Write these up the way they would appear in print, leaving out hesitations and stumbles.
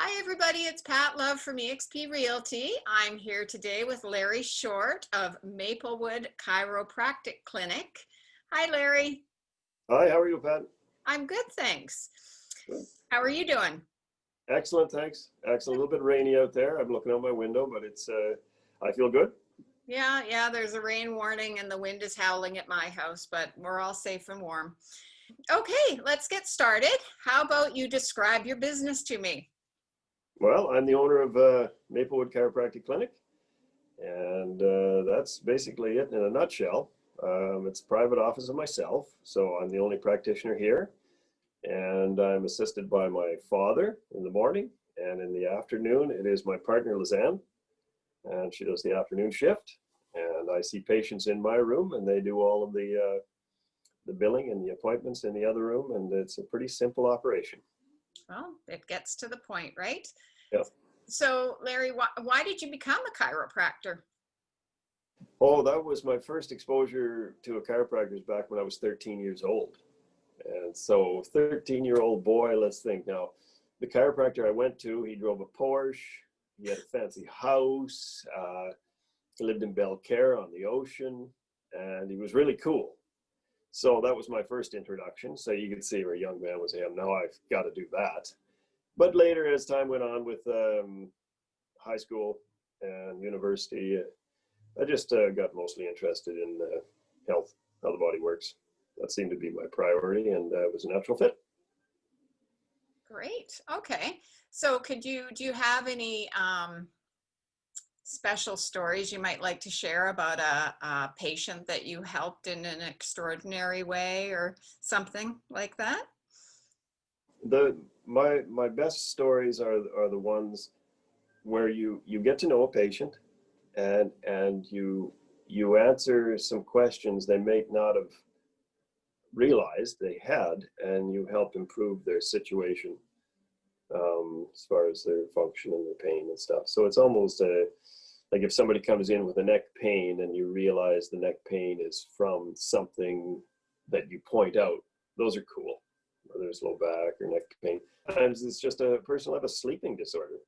Hi, everybody. It's Pat Love from eXp Realty. I'm here today with Larry Short of Maplewood Chiropractic Clinic. Hi, Larry. Hi, how are you, Pat? I'm good, thanks. Good. How are you doing? Excellent, thanks. Excellent. A little bit rainy out there. I'm looking out my window, but I feel good. Yeah, there's a rain warning and the wind is howling at my house, but we're all safe and warm. Okay, let's get started. How about you describe your business to me? Well, I'm the owner of Maplewood Chiropractic Clinic, and that's basically it in a nutshell. It's a private office of myself, so I'm the only practitioner here, and I'm assisted by my father in the morning, and in the afternoon, it is my partner, Lizanne, and she does the afternoon shift, and I see patients in my room, and they do all of the billing and the appointments in the other room, and it's a pretty simple operation. Well, it gets to the point, right? Yeah. So, Larry, why did you become a chiropractor? Oh, that was my first exposure to a chiropractor back when I was 13 years old. And so 13-year-old boy, let's think now, the chiropractor I went to, he drove a Porsche, he had a fancy house, he lived in Belcaire on the ocean, and he was really cool. So that was my first introduction. So you could see where a young man was, hey, now I've got to do that. But later, as time went on with high school and university, I just got mostly interested in health, how the body works. That seemed to be my priority, and it was a natural fit. Great. Okay. So do you have any special stories you might like to share about a patient that you helped in an extraordinary way or something like that? My best stories are the ones where you get to know a patient, and you answer some questions they may not have realized they had, and you help improve their situation as far as their function and their pain and stuff. So it's almost like if somebody comes in with a neck pain and you realize the neck pain is from something that you point out, those are cool. Whether it's low back or neck pain. Sometimes it's just a person will have a sleeping disorder.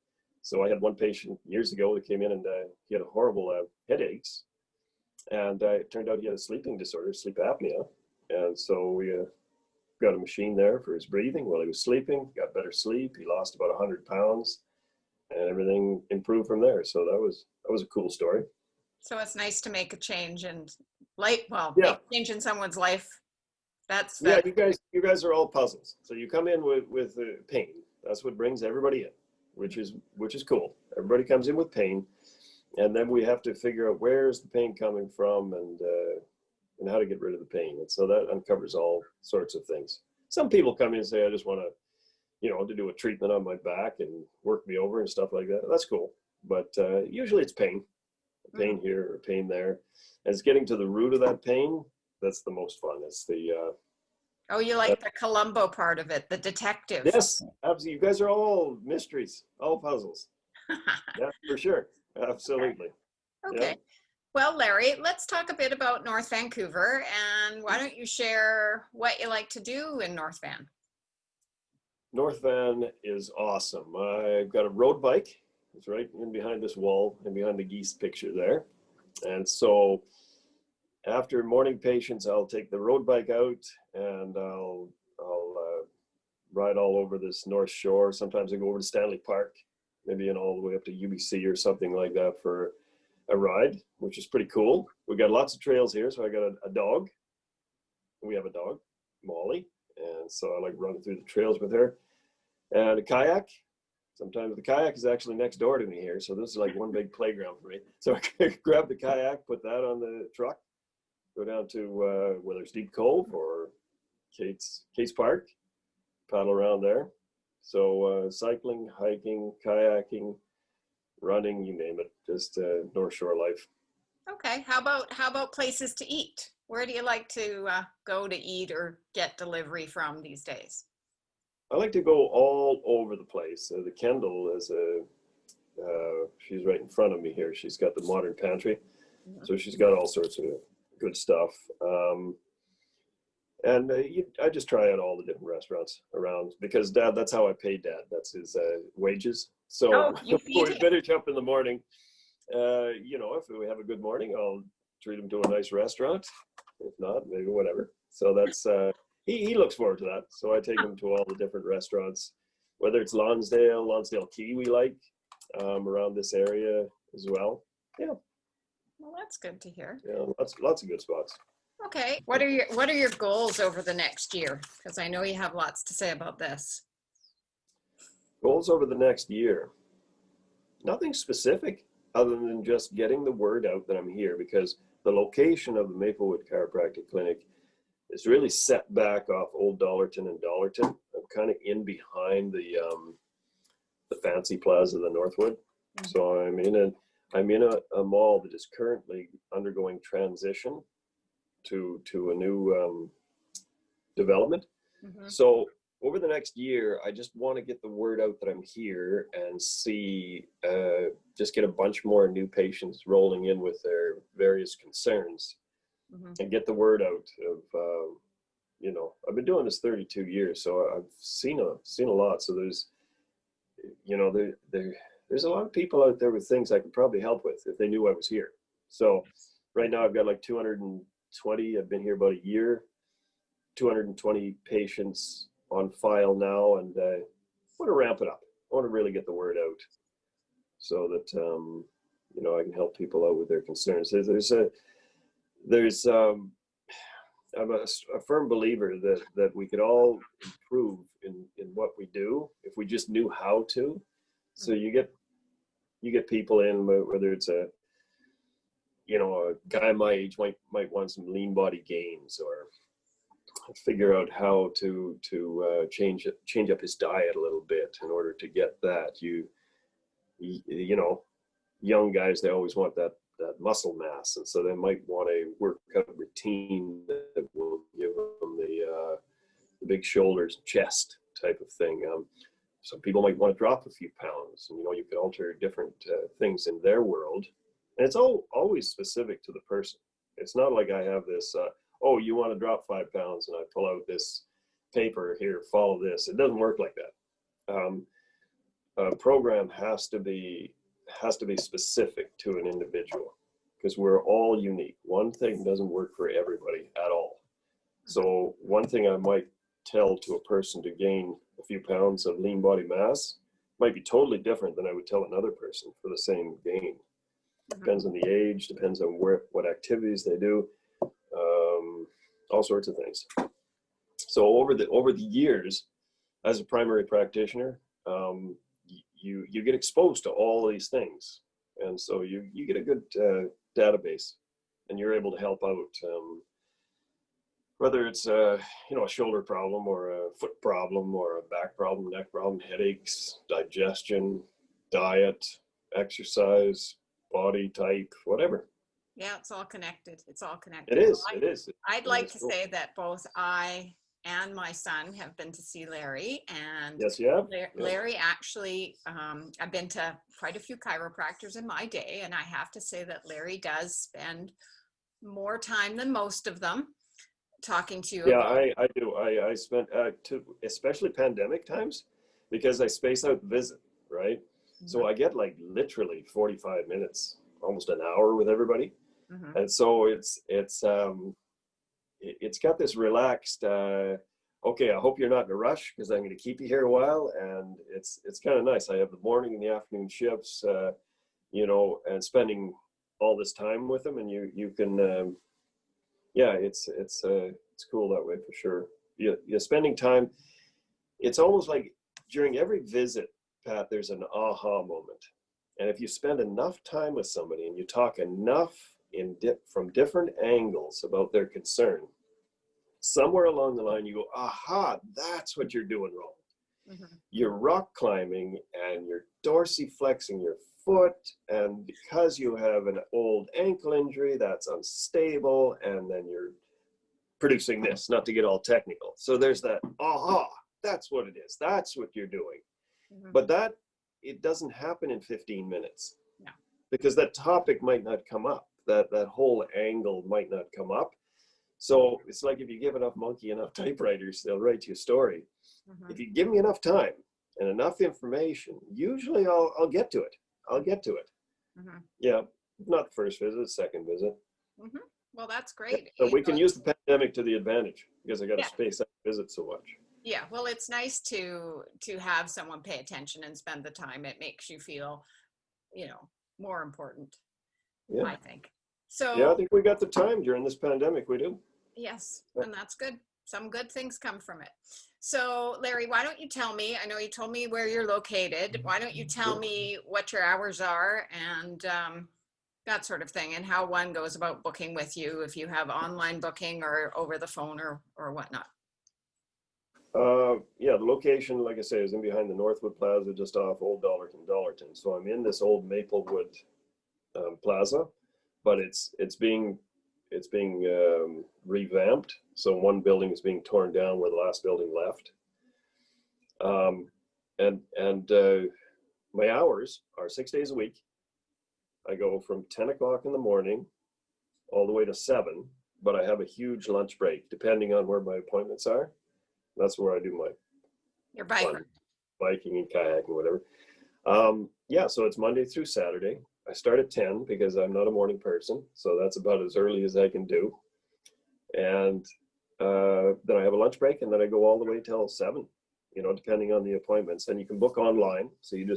So I had one patient years ago that came in, and he had a horrible headaches, and it turned out he had a sleeping disorder, sleep apnea. And so we got a machine there for his breathing while he was sleeping, got better sleep. He lost about 100 pounds, and everything improved from there. So that was a cool story. So it's nice to make a change and make Yeah. a change in someone's life. Yeah, you guys are all puzzles. So you come in with pain. That's what brings everybody in, which is cool. Everybody comes in with pain, and then we have to figure out where's the pain coming from, and how to get rid of the pain. And so that uncovers all sorts of things. Some people come in and say, I just want to do a treatment on my back and work me over and stuff like that. That's cool. But usually it's pain here or pain there. And it's getting to the root of that pain. That's the most fun. It's the Oh, you like the Columbo part of it, the detective. yes, absolutely. You guys are all mysteries, all puzzles. Yeah, for sure. Absolutely. Okay. Yeah. Well, Larry, let's talk a bit about North Vancouver, and why don't you share what you like to do in North Van? North Van is awesome. I've got a road bike. It's right in behind this wall and behind the geese picture there. And so after morning patients, I'll take the road bike out, and I'll ride all over this North Shore. Sometimes I go over to Stanley Park, maybe all the way up to UBC or something like that for a ride, which is pretty cool. We got lots of trails here. So I got a dog. We have a dog, Molly. And so I like running through the trails with her. And a kayak. Sometimes the kayak is actually next door to me here. So this is like one big playground for me. So I grab the kayak, put that on the truck, go down to whether it's Deep Cove or Kate's Park, paddle around there. So cycling, hiking, kayaking, running, you name it, just North Shore life. Okay. How about places to eat? Where do you like to go to eat or get delivery from these days? I like to go all over the place. The Kendall is she's right in front of me here. She's got the modern pantry. So she's got all sorts of good stuff. And I just try out all the different restaurants around because Dad, that's how I pay Dad. That's his wages. So Oh, you feed we him. finish up in the morning. If we have a good morning, I'll treat him to a nice restaurant. If not, maybe whatever. So that's he looks forward to that. So I take him to all the different restaurants, whether it's Lonsdale Key we like around this area as well. Yeah, Well, that's good to hear. yeah, lots of good spots. Okay. What are your goals over the next year? Because I know you have lots to say about this. Goals over the next year. Nothing specific other than just getting the word out that I'm here because the location of the Maplewood Chiropractic Clinic is really set back off Old Dollarton and Dollarton. I'm kind of in behind the fancy plaza, the Northwood. Mhm. So I'm in a mall that is currently undergoing transition to a new development. Mm-hmm. So over the next year, I just want to get the word out that I'm here and see, just get a bunch more new patients rolling in with their various concerns Mm-hmm. and get the word out of, I've been doing this 32 years, so I've seen a lot. So there's a lot of people out there with things I could probably help with if they knew I was here. So right now I've got like 220. I've been here about a year, 220 patients on file now, and I want to ramp it up. I want to really get the word out so that I can help people out with their concerns. I'm a firm believer that we could all improve in what we do if we just knew how to. So you get people in, whether it's a guy my age might want some lean body gains, or figure out how to change up his diet a little bit in order to get that. Young guys, they always want that muscle mass, and so they might want a workout routine that will give them the big shoulders and chest type of thing. Some people might want to drop a few pounds, and you could alter different things in their world, and it's always specific to the person. It's not like I have this oh, you want to drop 5 pounds and I pull out this paper here, follow this. It doesn't work like that. A program has to be specific to an individual because we're all unique. One thing doesn't work for everybody at all. So one thing I might tell to a person to gain a few pounds of lean body mass might be totally different than I would tell another person for the same gain. Depends on the age, depends on what activities they do, all sorts of things. So over the years, as a primary practitioner, you get exposed to all these things, and so you get a good database, and you're able to help out. Whether it's a shoulder problem or a foot problem or a back problem, neck problem, headaches, digestion, diet, exercise, body type, whatever. Yeah, it's all connected. It's all connected. It is. It is. I'd like to say that both I and my son have been to see Larry, and Yes, you have. Larry actually, I've been to quite a few chiropractors in my day, and I have to say that Larry does spend more time than most of them talking to you. Yeah, I do. I spent especially pandemic times, because I space out the visit, right? Mm-hmm. So I get like literally 45 minutes, almost an hour with everybody. Mm-hmm. And so it's got this relaxed, okay, I hope you're not in a rush because I'm going to keep you here a while. And it's kind of nice. I have the morning and the afternoon shifts, and spending all this time with them, and you can, it's cool that way for sure. You're spending time. It's almost like during every visit, Pat, there's an aha moment. And if you spend enough time with somebody and you talk enough from different angles about their concern, somewhere along the line you go, aha, that's what you're doing wrong. Mm-hmm. You're rock climbing and you're dorsiflexing your foot, and because you have an old ankle injury that's unstable, and then you're producing this, not to get all technical. So there's that, aha, that's what it is. That's what you're doing. Mm-hmm. But it doesn't happen in 15 minutes. No. Because that topic might not come up. That whole angle might not come up. So it's like if you give enough monkey enough typewriters, they'll write you a story. Mhm. If you give me enough time and enough information, usually I'll get to it. I'll get to it. Mhm. Yeah, not the first visit, second visit. Mhm. Well, that's Yeah. great. So You we know, can use the pandemic to the advantage because I got to yeah. space out visit so much. Yeah. Well, it's nice to have someone pay attention and spend the time. It makes you feel, more important, Yeah. I think. Yeah, I So, think we got the time during this pandemic. We do. yes, and that's good. Some good things come from it. So, Larry, why don't you tell me? I know you told me where you're located. Why don't you tell me what your hours are and that sort of thing, and how one goes about booking with you if you have online booking or over the phone or whatnot. Yeah, the location, like I say, is in behind the Northwood Plaza, just off Old Dollarton. So I'm in this old Maplewood plaza, but it's being revamped. So one building is being torn down where the last building left. And my hours are 6 days a week. I go from 10 o'clock in the morning all the way to 7, but I have a huge lunch break depending on where my appointments are. That's where I do my Your biker. fun biking and kayaking, whatever. Yeah, so it's Monday through Saturday. I start at 10 because I'm not a morning person, so that's about as early as I can do. And then I have a lunch break, and then I go all the way till 7, depending on the appointments. And you can book online. So you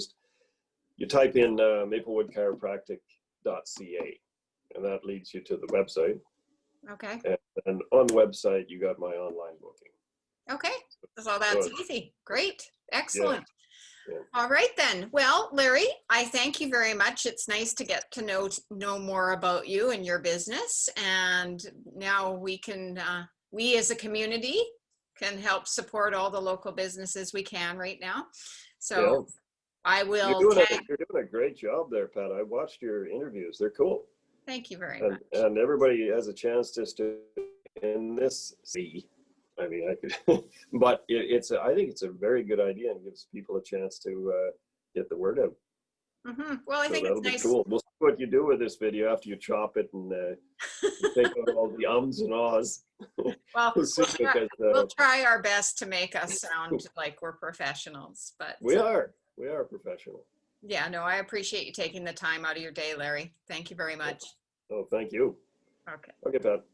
type in maplewoodchiropractic.ca, and that leads you to the website. Okay. And on the website, you got my online booking. Okay. So that's easy. Great. Excellent. Yeah. All right then. Well, Larry, I thank you very much. It's nice to get to know more about you and your business. And now we as a community can help support all the local businesses we can right now. So Yeah. I You're will doing tag. you're doing a great job there, Pat. I watched your interviews. They're cool. Thank you very And much. and everybody has a chance just to in this see. I mean, I could, but I think it's a very good idea and gives people a chance to get the word out. Well, I So think that'll it's be nice. cool. We'll see what you do with this video after you chop it and take out all the ums and ahs. Well, We'll see, because we'll try our best to make us sound like we're professionals, but we are professional. yeah, no, I appreciate you taking the time out of your day, Larry. Thank you very much. Oh, thank you. Okay. Okay, Pat.